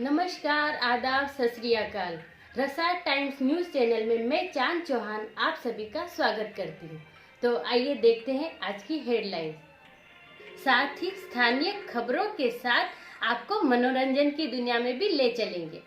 नमस्कार, आदाब, सत श्री अकाल। रसार टाइम्स न्यूज़ चैनल में मैं चांद चौहान आप सभी का स्वागत करती हूँ। तो आइए देखते हैं आज की हेडलाइंस। साथ ही स्थानीय खबरों के साथ आपको मनोरंजन की दुनिया में भी ले चलेंगे।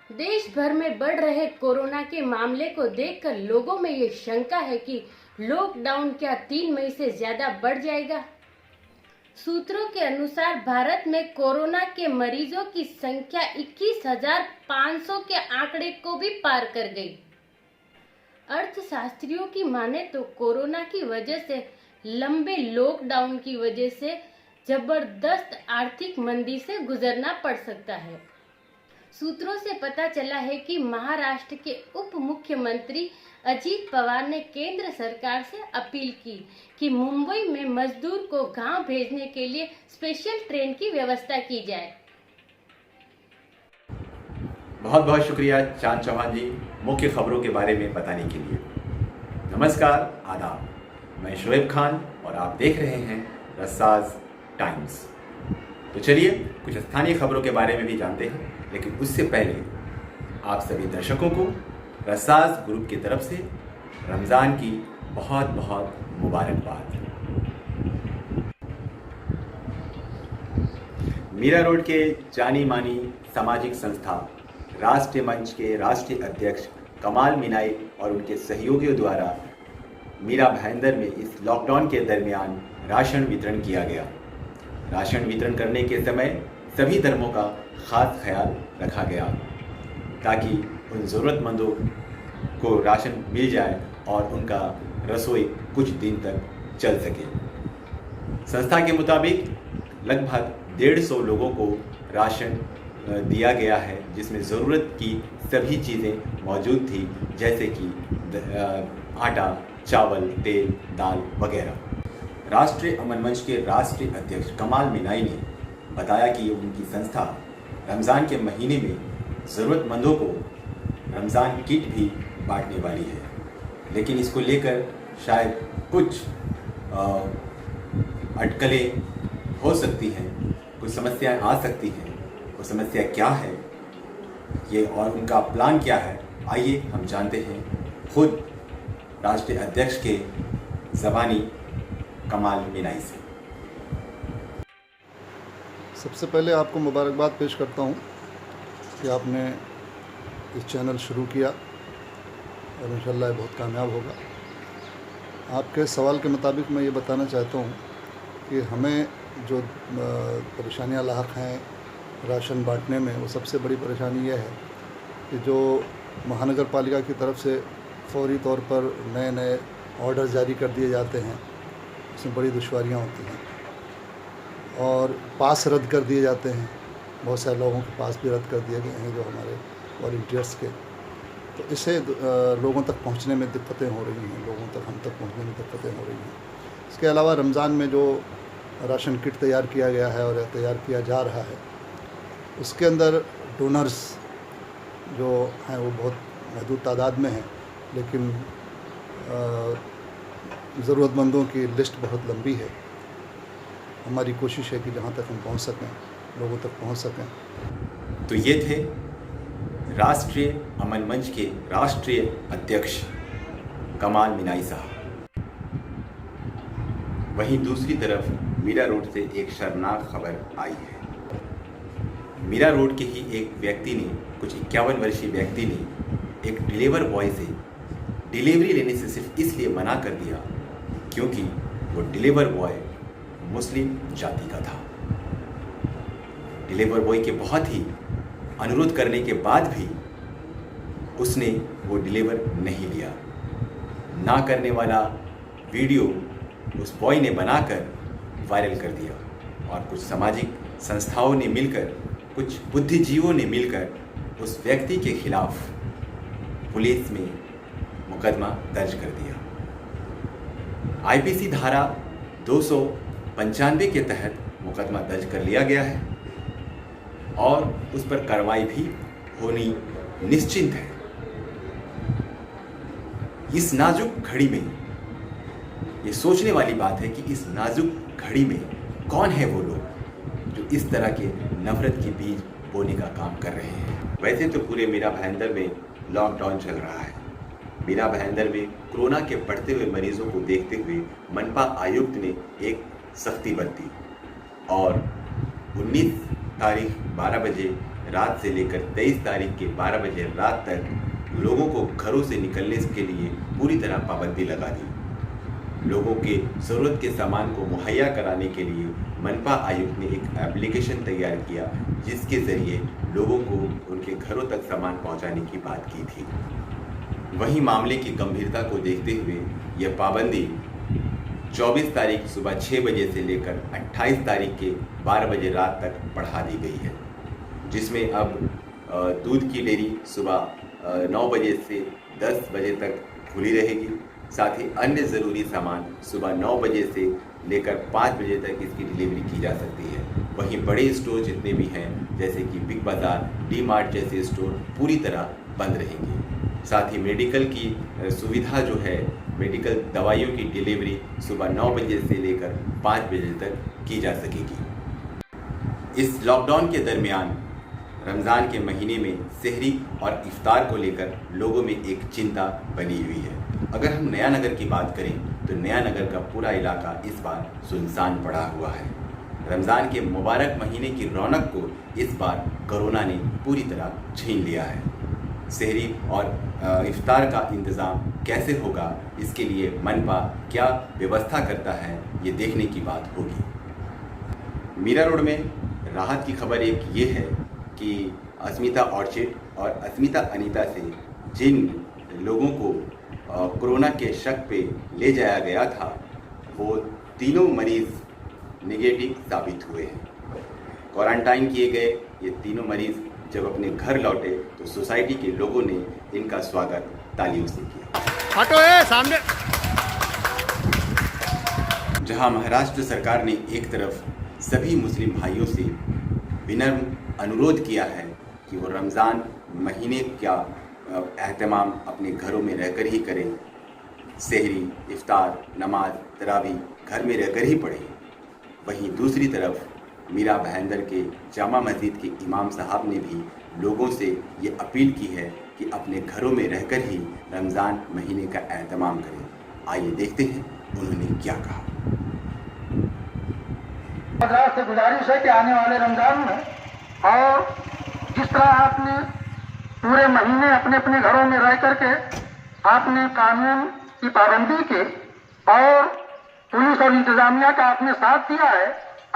देश भर में बढ़ रहे कोरोना के मामले को देखकर लोगों में ये शंका है कि लॉकडाउन क्या 3 मई से ज्यादा बढ़ जाएगा। सूत्रों के अनुसार भारत में कोरोना के मरीजों की संख्या 21,500 के आंकड़े को भी पार कर गई। अर्थशास्त्रियों की माने तो कोरोना की वजह से लंबे लॉकडाउन की वजह से जबरदस्त आर्थिक मंदी से गुजरना पड़ सकता है। सूत्रों से पता चला है कि महाराष्ट्र के उप मुख्यमंत्री अजीत पवार ने केंद्र सरकार से अपील की कि मुंबई में मजदूर को गांव भेजने के लिए स्पेशल ट्रेन की व्यवस्था की जाए। बहुत बहुत शुक्रिया चांद चौहान जी मुख्य खबरों के बारे में बताने के लिए। नमस्कार, आदाब, मैं शोएब खान और आप देख रहे हैं रसाज टाइम्स। तो चलिए कुछ स्थानीय खबरों के बारे में भी जानते हैं, लेकिन उससे पहले आप सभी दर्शकों को रसाज ग्रुप की तरफ से रमज़ान की बहुत बहुत मुबारकबाद। मीरा रोड के जानी मानी सामाजिक संस्था राष्ट्रीय मंच के राष्ट्रीय अध्यक्ष कमाल मीनाई और उनके सहयोगियों द्वारा मीरा भाईंदर में इस लॉकडाउन के दरमियान राशन वितरण किया गया। राशन वितरण करने के समय सभी धर्मों का खास ख्याल रखा गया ताकि उन ज़रूरतमंदों को राशन मिल जाए और उनका रसोई कुछ दिन तक चल सके। संस्था के मुताबिक लगभग 150 लोगों को राशन दिया गया है, जिसमें ज़रूरत की सभी चीज़ें मौजूद थी, जैसे कि आटा, चावल, तेल, दाल वगैरह। राष्ट्रीय अमन मंच के राष्ट्रीय अध्यक्ष कमाल मीनाई ने बताया कि उनकी संस्था रमज़ान के महीने में ज़रूरतमंदों को रमज़ान किट भी बांटने वाली है, लेकिन इसको लेकर शायद कुछ अटकलें हो सकती हैं, कुछ समस्याएं आ सकती हैं। वो समस्या क्या है ये और उनका प्लान क्या है, आइए हम जानते हैं खुद राष्ट्रीय अध्यक्ष के ज़बानी कमाल मीनाई से। सबसे पहले आपको मुबारकबाद पेश करता हूँ कि आपने इस चैनल शुरू किया और इंशाल्लाह बहुत कामयाब होगा। आपके सवाल के मुताबिक मैं ये बताना चाहता हूँ कि हमें जो परेशानियाँ लाहक हैं राशन बांटने में, वो सबसे बड़ी परेशानी यह है कि जो महानगर पालिका की तरफ से फौरी तौर पर नए नए ऑर्डर जारी कर दिए जाते हैं, उसमें बड़ी दुश्वारियाँ होती हैं और पास रद्द कर दिए जाते हैं। बहुत सारे लोगों के पास भी रद्द कर दिए गए हैं जो हमारे वॉलंटियर्स के, तो इससे लोगों तक पहुंचने में दिक्कतें हो रही हैं, लोगों तक हम तक पहुंचने में दिक्कतें हो रही हैं। इसके अलावा रमज़ान में जो राशन किट तैयार किया गया है और तैयार किया जा रहा है, उसके अंदर डोनर्स जो हैं वो बहुत महदूद तादाद में हैं, लेकिन ज़रूरतमंदों की लिस्ट बहुत लंबी है। हमारी कोशिश है कि जहाँ तक हम पहुँच सकें, लोगों तक पहुँच सकें। तो ये थे राष्ट्रीय अमन मंच के राष्ट्रीय अध्यक्ष कमाल मीनाई साहब। वहीं दूसरी तरफ मीरा रोड से एक शर्मनाक खबर आई है। मीरा रोड के ही एक व्यक्ति ने, कुछ 51 वर्षीय व्यक्ति ने एक डिलीवर बॉय से डिलीवरी लेने से सिर्फ इसलिए मना कर दिया क्योंकि वो डिलीवर बॉय मुस्लिम जाति का था। डिलीवर बॉय के बहुत ही अनुरोध करने के बाद भी उसने वो डिलीवर नहीं लिया। ना करने वाला वीडियो उस बॉय ने बनाकर वायरल कर दिया और कुछ सामाजिक संस्थाओं ने मिलकर, कुछ बुद्धिजीवों ने मिलकर उस व्यक्ति के खिलाफ पुलिस में मुकदमा दर्ज कर दिया। आईपीसी धारा 295 के तहत मुकदमा दर्ज कर लिया गया है और उस पर कार्रवाई भी होनी निश्चित है। इस नाजुक घड़ी में ये सोचने वाली बात है कि इस नाजुक घड़ी में कौन है वो लोग जो इस तरह के नफरत की बीज बोने का काम कर रहे हैं। वैसे तो पूरे मीरा भाईंदर में लॉकडाउन चल रहा है। मीरा भाईंदर में कोरोना के बढ़ते हुए मरीजों को देखते हुए मनपा आयुक्त ने एक सख्ती बरती और 19 तारीख 12 बजे रात से लेकर 23 तारीख के 12 बजे रात तक लोगों को घरों से निकलने के लिए पूरी तरह पाबंदी लगा दी। लोगों के ज़रूरत के सामान को मुहैया कराने के लिए मनपा आयुक्त ने एक एप्लीकेशन तैयार किया, जिसके ज़रिए लोगों को उनके घरों तक सामान पहुंचाने की बात की थी। वहीं मामले की गंभीरता को देखते हुए यह पाबंदी 24 तारीख सुबह 6 बजे से लेकर 28 तारीख के 12 बजे रात तक बढ़ा दी गई है, जिसमें अब दूध की डेयरी सुबह 9 बजे से 10 बजे तक खुली रहेगी। साथ ही अन्य ज़रूरी सामान सुबह 9 बजे से लेकर 5 बजे तक इसकी डिलीवरी की जा सकती है। वहीं बड़े स्टोर जितने भी हैं, जैसे कि बिग बाज़ार, डी मार्ट जैसे स्टोर पूरी तरह बंद रहेंगे। साथ ही मेडिकल की सुविधा जो है, मेडिकल दवाइयों की डिलीवरी सुबह 9 बजे से लेकर 5 बजे तक की जा सकेगी। इस लॉकडाउन के दरमियान रमज़ान के महीने में सहरी और इफ्तार को लेकर लोगों में एक चिंता बनी हुई है। अगर हम नया नगर की बात करें तो नया नगर का पूरा इलाका इस बार सुनसान पड़ा हुआ है। रमज़ान के मुबारक महीने की रौनक को इस बार कोरोना ने पूरी तरह छीन लिया है। सहरी और इफ्तार का इंतज़ाम कैसे होगा, इसके लिए मनपा क्या व्यवस्था करता है, ये देखने की बात होगी। मीरा रोड में राहत की खबर एक ये है कि अस्मिता ऑर्चिड और अस्मिता अनीता से जिन लोगों को कोरोना के शक पे ले जाया गया था, वो तीनों मरीज़ नेगेटिव साबित हुए हैं। क्वारंटाइन किए गए ये तीनों मरीज़ जब अपने घर लौटे तो सोसाइटी के लोगों ने इनका स्वागत तालियों से किया। हटो है सामने। जहां महाराष्ट्र सरकार ने एक तरफ सभी मुस्लिम भाइयों से विनम्र अनुरोध किया है कि वो रमज़ान महीने का एहतमाम अपने घरों में रहकर ही करें, सहरी, इफ्तार, नमाज, तरावी घर में रहकर ही पढ़ें, वहीं दूसरी तरफ मीरा भाईंदर के जामा मस्जिद के इमाम साहब ने भी लोगों से ये अपील की है कि अपने घरों में रहकर ही रमज़ान महीने का एहतमाम करें। आइए देखते हैं उन्होंने क्या कहा। हज़रात से गुजारिश है कि आने वाले रमज़ान में और जिस तरह आपने पूरे महीने अपने अपने घरों में रह करके आपने कानून की पाबंदी की और पुलिस और इंतजामिया का आपने साथ दिया है,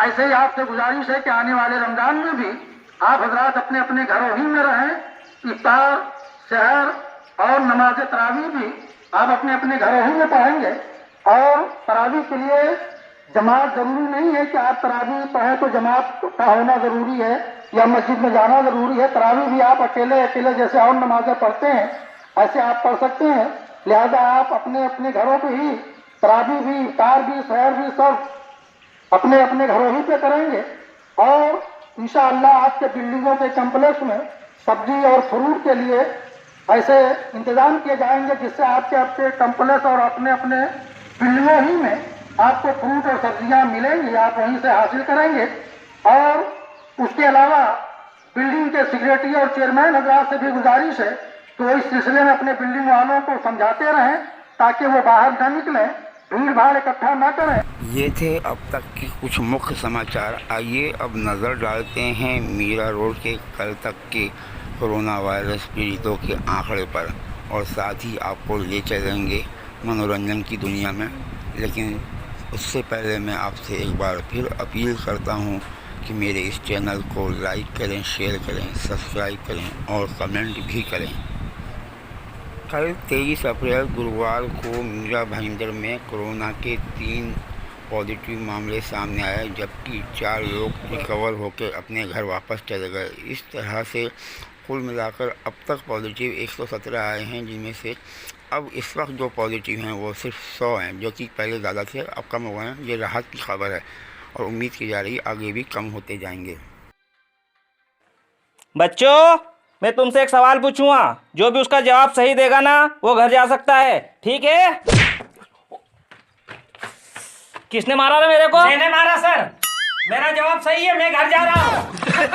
ऐसे ही आपसे गुजारिश है कि आने वाले रमज़ान में भी आप हज़रात अपने अपने घरों ही में रहें। इफ्तार, सहर और नमाज तरावी भी आप अपने अपने घरों ही में पढ़ेंगे और तरावी के लिए जमात जरूरी नहीं है कि आप तरावी पढ़ें तो जमात का होना जरूरी है या मस्जिद में जाना जरूरी है। तरावी भी आप अकेले अकेले जैसे और नमाजें पढ़ते हैं ऐसे आप पढ़ सकते हैं। लिहाजा आप अपने अपने घरों पे ही तरावी भी, इफ्तार भी, सहर भी सब अपने अपने घरों ही पे करेंगे और इंशाअल्लाह आपके बिल्डिंगों के कम्प्लेक्स में सब्जी और फ्रूट के लिए ऐसे इंतजाम किए जाएंगे जिससे आपके आपके कम्प्लेक्स और अपने अपने बिल्डिंगों ही में आपको फ्रूट और सब्जियां मिलेंगी, आप वहीं से हासिल करेंगे। और उसके अलावा बिल्डिंग के सेक्रेटरी और चेयरमैन हज़रात से भी गुजारिश है तो इस सिलसिले में अपने बिल्डिंग वालों को समझाते रहें ताकि वो बाहर न निकलें, भीड़ भाड़ इकट्ठा न करें। ये थे अब तक के कुछ मुख्य समाचार। आइए अब नज़र डालते हैं मीरा रोड के कल तक के कोरोना वायरस पीड़ितों के आंकड़े पर और साथ ही आपको ले चलेंगे मनोरंजन की दुनिया में। लेकिन उससे पहले मैं आपसे एक बार फिर अपील करता हूँ कि मेरे इस चैनल को लाइक करें, शेयर करें, सब्सक्राइब करें और कमेंट भी करें। कल 23 अप्रैल गुरुवार को मीरा भाईंदर में कोरोना के 3 पॉजिटिव मामले सामने आए, जबकि 4 लोग रिकवर होकर अपने घर वापस चले गए। इस तरह से कुल मिलाकर अब तक पॉजिटिव 117 आए हैं, जिनमें से अब इस वक्त जो पॉजिटिव हैं वो सिर्फ 100 हैं, जो कि पहले ज़्यादा थे, अब कम हो गए हैं। ये राहत की खबर है और उम्मीद की जा रही है आगे भी कम होते जाएंगे। बच्चों, मैं तुमसे एक सवाल पूछूंगा, जो भी उसका जवाब सही देगा ना वो घर जा सकता है, ठीक है? किसने मारा था मेरे को? मैंने मारा सर। मेरा जवाब सही है, मैं घर जा रहा हूँ।